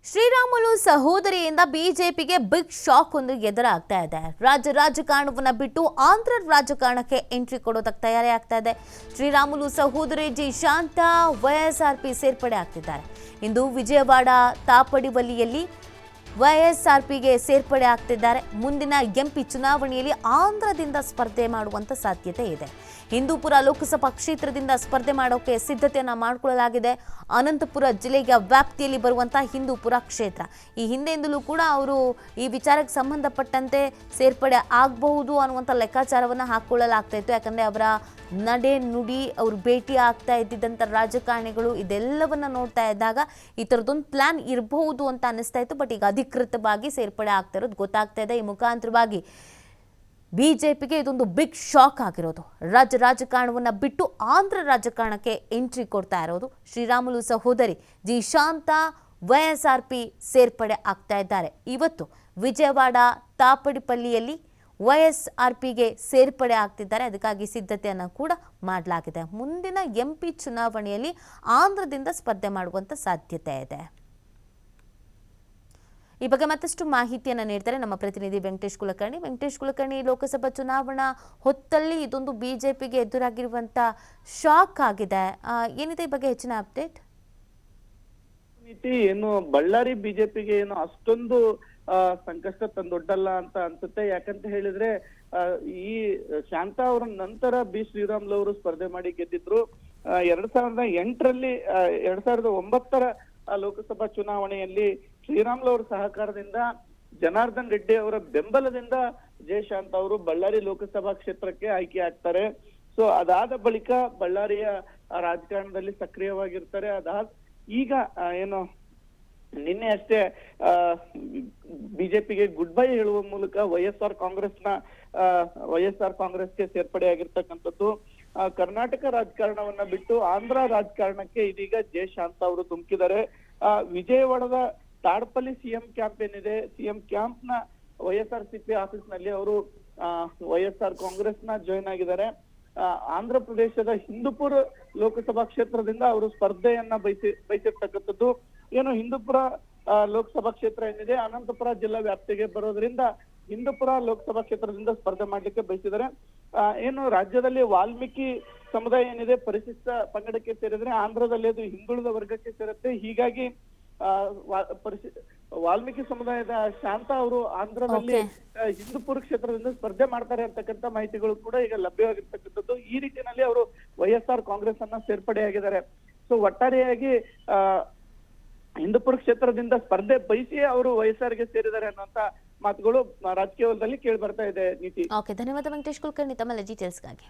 ಶ್ರೀರಾಮುಲು ಸಹೋದರಿಯಿಂದ ಬಿಜೆಪಿಗೆ big shock ಒಂದು ಎದುರಾಗ್ತಾ ಇದೆ. ರಾಜಕಾರಣವನ್ನ ಬಿಟ್ಟು ಆಂಧ್ರ ರಾಜಕಾರಣಕ್ಕೆ ಎಂಟ್ರಿ ಕೊಡೋದಕ್ಕೆ ತಯಾರಿ ಆಗ್ತಾ ಇದೆ. ಶ್ರೀರಾಮುಲು ಸಹೋದರಿ ಜಿ ಶಾಂತಾ ವೈಎಸ್ಆರ್ಪಿ ಸೇರ್ಪಡೆ ಆಗ್ತಿದ್ದಾರೆ. ಇಂದು ವಿಜಯವಾಡ ತಾಪಡಿವಲ್ಲಿಯಲ್ಲಿ ವೈಎಸ್ಆರ್ಪಿಗೆ ಸೇರ್ಪಡೆ ಆಗ್ತಿದ್ದಾರೆ. ಮುಂದಿನ ಎಂಪಿ ಚುನಾವಣೆಯಲ್ಲಿ ಆಂಧ್ರದಿಂದ ಸ್ಪರ್ಧೆ ಮಾಡುವಂತ ಸಾಧ್ಯತೆ ಇದೆ. ಹಿಂದೂಪುರ ಲೋಕಸಭಾ ಕ್ಷೇತ್ರದಿಂದ ಸ್ಪರ್ಧೆ ಮಾಡೋಕೆ ಸಿದ್ಧತೆಯನ್ನ ಮಾಡಿಕೊಳ್ಳಲಾಗಿದೆ. ಅನಂತಪುರ ಜಿಲ್ಲೆಯ ವ್ಯಾಪ್ತಿಯಲ್ಲಿ ಬರುವಂತಹ ಹಿಂದೂಪುರ ಕ್ಷೇತ್ರ. ಈ ಹಿಂದೆಯಿಂದಲೂ ಕೂಡ ಅವರು ಈ ವಿಚಾರಕ್ಕೆ ಸಂಬಂಧಪಟ್ಟಂತೆ ಸೇರ್ಪಡೆ ಆಗಬಹುದು ಅನ್ನುವಂಥ ಲೆಕ್ಕಾಚಾರವನ್ನು ಹಾಕೊಳ್ಳಲಾಗ್ತಾ ಇತ್ತು. ಯಾಕಂದರೆ ಅವರ ನಡೆ ನುಡಿ, ಅವರು ಭೇಟಿ ಆಗ್ತಾ ಇದ್ದಿದ್ದಂಥ ರಾಜಕಾರಣಿಗಳು, ಇದೆಲ್ಲವನ್ನ ನೋಡ್ತಾ ಇದ್ದಾಗ ಈ ಥರದೊಂದು ಪ್ಲಾನ್ ಇರಬಹುದು ಅಂತ ಅನ್ನಿಸ್ತಾ ಇತ್ತು. ಬಟ್ ಈಗ ಅಧಿಕೃತವಾಗಿ ಸೇರ್ಪಡೆ ಆಗ್ತಾ ಇರೋದು ಗೊತ್ತಾಗ್ತಾ ಇದೆ. ಈ ಮುಖಾಂತರವಾಗಿ ಬಿಜೆಪಿಗೆ ಇದೊಂದು ಬಿಗ್ ಶಾಕ್ ಆಗಿರೋದು. ರಾಜಕಾರಣವನ್ನ ಬಿಟ್ಟು ಆಂಧ್ರ ರಾಜಕಾರಣಕ್ಕೆ ಎಂಟ್ರಿ ಕೊಡ್ತಾ ಇರೋದು. ಶ್ರೀರಾಮುಲು ಸಹೋದರಿ ಜಿ ಶಾಂತಾ ವೈಎಸ್ಆರ್ಪಿ ಸೇರ್ಪಡೆ ಆಗ್ತಾ ಇದ್ದಾರೆ. ಇವತ್ತು ವಿಜಯವಾಡ ತಾಪಡಿಪಲ್ಲಿಯಲ್ಲಿ ವೈಎಸ್ಆರ್ಪಿಗೆ ಸೇರ್ಪಡೆ ಆಗ್ತಿದ್ದಾರೆ. ಅದಕ್ಕಾಗಿ ಸಿದ್ಧತೆಯನ್ನು ಕೂಡ ಮಾಡಲಾಗಿದೆ. ಮುಂದಿನ ಎಂಪಿ ಚುನಾವಣೆಯಲ್ಲಿ ಆಂಧ್ರದಿಂದ ಸ್ಪರ್ಧೆ ಮಾಡುವಂತ ಸಾಧ್ಯತೆ ಇದೆ. ಈ ಬಗ್ಗೆ ಮತ್ತಷ್ಟು ಮಾಹಿತಿಯನ್ನು ನೀಡ್ತಾರೆ ನಮ್ಮ ಪ್ರತಿನಿಧಿ ವೆಂಕಟೇಶ್ ಕುಲಕರ್ಣಿ. ಲೋಕಸಭಾ ಚುನಾವಣಾ ಹೊತ್ತಲ್ಲಿ ಇದೊಂದು ಬಿಜೆಪಿಗೆ ಎದುರಾಗಿರುವಂತ ಶಾಕ್ ಆಗಿದೆ. ಏನಿದೆ ಈ ಬಗ್ಗೆ ಹೆಚ್ಚಿನ ಅಪ್ಡೇಟ್? ಏನು ಬಳ್ಳಾರಿ ಬಿಜೆಪಿಗೆ ಏನು ಅಷ್ಟೊಂದು ಸಂಕಷ್ಟ ತಂದೊಡ್ಡಲ್ಲ ಅಂತ ಅನ್ಸುತ್ತೆ. ಯಾಕಂತ ಹೇಳಿದ್ರೆ ಈ ಶಾಂತಾ ಅವರ ನಂತರ ಬಿ ಶ್ರೀರಾಮುಲು ಅವರು ಸ್ಪರ್ಧೆ ಮಾಡಿ ಗೆದ್ದಿದ್ರು. 2008ರಲ್ಲಿ 2009ರ ಲೋಕಸಭಾ ಚುನಾವಣೆಯಲ್ಲಿ ಶ್ರೀರಾಮುಲು ಅವರ ಸಹಕಾರದಿಂದ ಜನಾರ್ದನ್ ರೆಡ್ಡಿ ಅವರ ಬೆಂಬಲದಿಂದ ಜೆ ಶಾಂತಾ ಅವರು ಬಳ್ಳಾರಿ ಲೋಕಸಭಾ ಕ್ಷೇತ್ರಕ್ಕೆ ಆಯ್ಕೆ ಆಗ್ತಾರೆ. ಸೊ ಅದಾದ ಬಳಿಕ ಬಳ್ಳಾರಿಯ ರಾಜಕಾರಣದಲ್ಲಿ ಸಕ್ರಿಯವಾಗಿರ್ತಾರೆ. ಈಗ ಏನು ನಿನ್ನೆ ಅಷ್ಟೇ ಬಿಜೆಪಿಗೆ ಗುಡ್ ಬೈ ಹೇಳುವ ಮೂಲಕ ವೈಎಸ್ಆರ್ ಕಾಂಗ್ರೆಸ್ಗೆ ಸೇರ್ಪಡೆ ಆಗಿರ್ತಕ್ಕಂಥದ್ದು. ಕರ್ನಾಟಕ ರಾಜಕಾರಣವನ್ನ ಬಿಟ್ಟು ಆಂಧ್ರ ರಾಜಕಾರಣಕ್ಕೆ ಇದೀಗ ಜೆ ಶಾಂತಾ ಅವರು ಧುಮುಕಿದ್ದಾರೆ. ವಿಜಯವಾಡದ ತಾಡಪಲ್ಲಿ ಸಿಎಂ ಕ್ಯಾಂಪ್ ಏನಿದೆ, ಸಿಎಂ ಕ್ಯಾಂಪ್ ನ ವೈಎಸ್ಆರ್ಸಿಪಿ ಆಫೀಸ್ ನಲ್ಲಿ ಅವರು ವೈಎಸ್ಆರ್ ಕಾಂಗ್ರೆಸ್ ನ ಜಾಯಿನ್ ಆಗಿದ್ದಾರೆ. ಆಂಧ್ರ ಪ್ರದೇಶದ ಹಿಂದೂಪುರ ಲೋಕಸಭಾ ಕ್ಷೇತ್ರದಿಂದ ಅವರು ಸ್ಪರ್ಧೆಯನ್ನ ಬಯಸಿರ್ತಕ್ಕಂಥದ್ದು. ಏನು ಹಿಂದೂಪುರ ಲೋಕಸಭಾ ಕ್ಷೇತ್ರ ಏನಿದೆ ಅನಂತಪುರ ಜಿಲ್ಲಾ ವ್ಯಾಪ್ತಿಗೆ ಬರೋದ್ರಿಂದ ಹಿಂದೂಪುರ ಲೋಕಸಭಾ ಕ್ಷೇತ್ರದಿಂದ ಸ್ಪರ್ಧೆ ಮಾಡ್ಲಿಕ್ಕೆ ಬಯಸಿದ್ದಾರೆ. ಏನು ರಾಜ್ಯದಲ್ಲಿ ವಾಲ್ಮೀಕಿ ಸಮುದಾಯ ಏನಿದೆ ಪರಿಶಿಷ್ಟ ಪಂಗಡಕ್ಕೆ ಸೇರಿದ್ರೆ ಆಂಧ್ರದಲ್ಲಿ ಅದು ಹಿಂದುಳಿದ ವರ್ಗಕ್ಕೆ ಸೇರುತ್ತೆ. ಹೀಗಾಗಿ ವಾಲ್ಮೀಕಿ ಸಮುದಾಯದ ಶಾಂತಾ ಅವರು ಆಂಧ್ರದಲ್ಲಿ ಹಿಂದೂಪುರ ಕ್ಷೇತ್ರದಿಂದ ಸ್ಪರ್ಧೆ ಮಾಡ್ತಾರೆ ಅಂತಕ್ಕಂಥ ಮಾಹಿತಿಗಳು ಕೂಡ ಈಗ ಲಭ್ಯವಾಗಿರ್ತಕ್ಕಂಥದ್ದು. ಈ ರೀತಿಯಲ್ಲಿ ಅವರು ವೈಎಸ್ಆರ್ ಕಾಂಗ್ರೆಸ್ ಅನ್ನ ಸೇರ್ಪಡೆಯಾಗಿದ್ದಾರೆ. ಸೊ ಒಟ್ಟಾರೆಯಾಗಿ ಹಿಂದೂಪುರ ಕ್ಷೇತ್ರದಿಂದ ಸ್ಪರ್ಧೆ ಬಯಸಿ ಅವರು ವೈಎಸ್ಆರ್ಗೆ ಸೇರಿದ್ದಾರೆ ಅನ್ನುವಂತ ಮಾತುಗಳು ರಾಜಕೀಯ ವಲಯದಲ್ಲಿ ಕೇಳಿ ಬರ್ತಾ ಇದೆ. ನೀತಿ. ಧನ್ಯವಾದ ವೆಂಕಟೇಶ್ ಕುಲಕರ್ಣಿ ತಮ್ಮ ಡೀಟೇಲ್ಸ್ಗಾಗಿ.